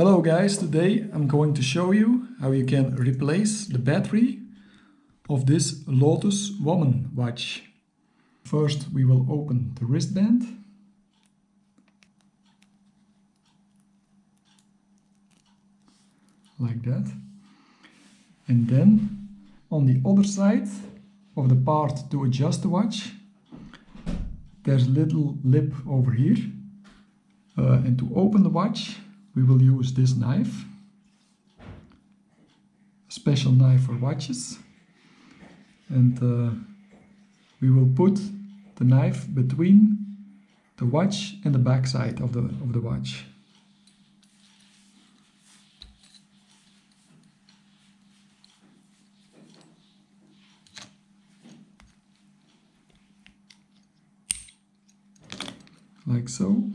Hello guys, today I'm going to show you how you can replace the battery of this Lotus woman watch. First we will open the wristband. Like that. And then on the other side of the part to adjust the watch, there's a little lip over here. And to open the watch, we will use this knife, a special knife for watches, and we will put the knife between the watch and the back side of the watch. Like so.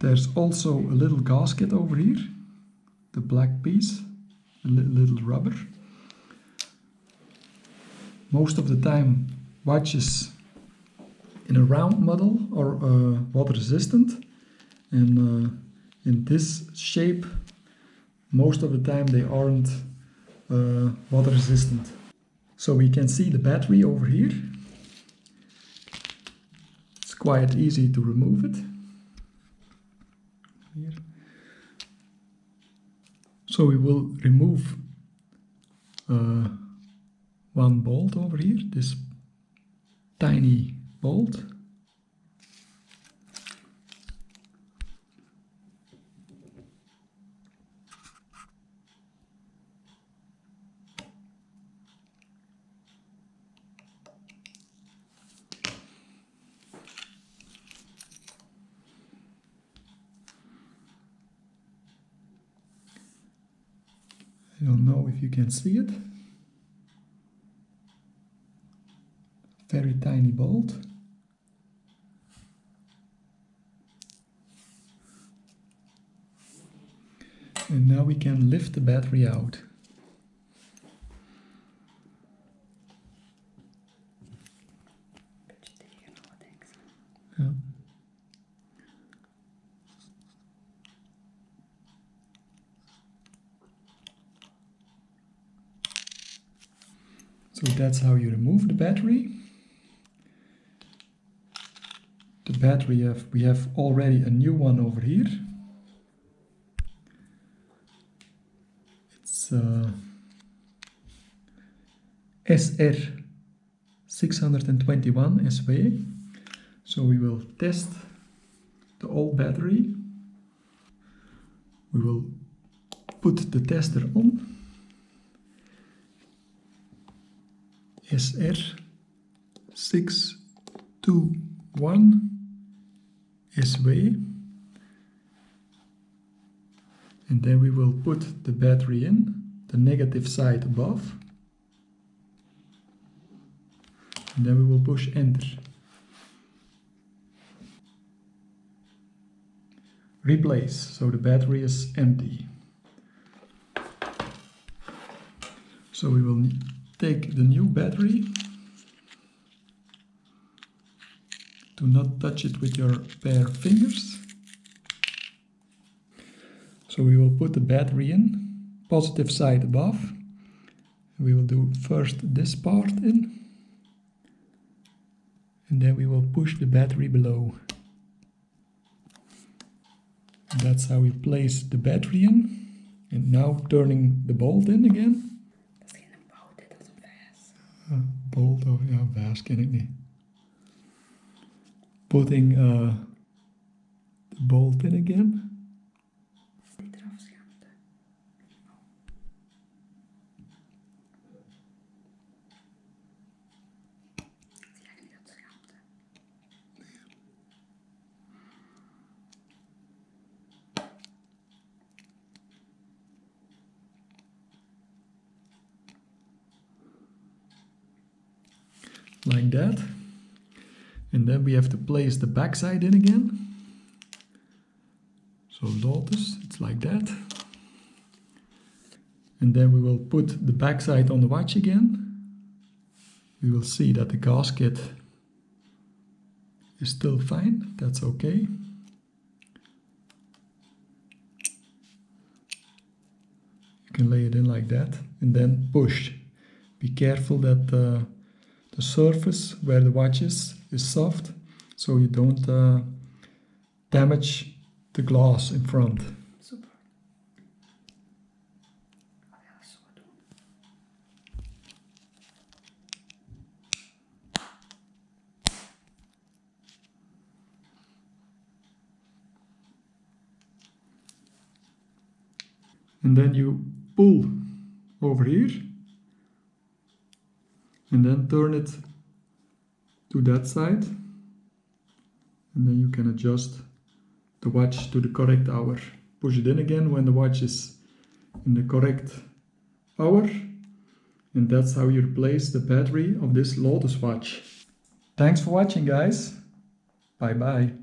There's also a little gasket over here, the black piece, a little rubber. Most of the time watches in a round model are water resistant, and in this shape most of the time they aren't water resistant. So we can see the battery over here. It's quite easy to remove it. Here. So we will remove one bolt over here, this tiny bolt. I don't know if you can see it. Very tiny bolt. And now we can lift the battery out. Yeah. So that's how you remove the battery. The battery we have already a new one over here. It's SR621 SV. So we will test the old battery. We will put the tester on. SR621 SV, and then we will put the battery in, the negative side above, and then we will push enter. Replace, so the battery is empty. So we will take the new battery. Do not touch it with your bare fingers. So we will put the battery in, positive side above. We will do first this part in, and then we will push the battery below. And that's how we place the battery in. And now turning the bolt in again. Dat is geen bolt, dit is een vaas. Bolt, of ja, vaas ken ik niet. Putting the bolt in again. Eraf schaamte. Zeg niet dat schaamte. Like that. And then we have to place the backside in again. So Lotus, it's like that. And then we will put the backside on the watch again. We will see that the gasket is still fine, that's okay. You can lay it in like that and then push. Be careful that the surface where the watch is soft, so you don't damage the glass in front. Super. Ik ga het zo doen. And then you pull over here and then turn it to that side, and then you can adjust the watch to the correct hour. Push it in again when the watch is in the correct hour, and that's how you replace the battery of this Lotus watch. Thanks for watching, guys. Bye bye.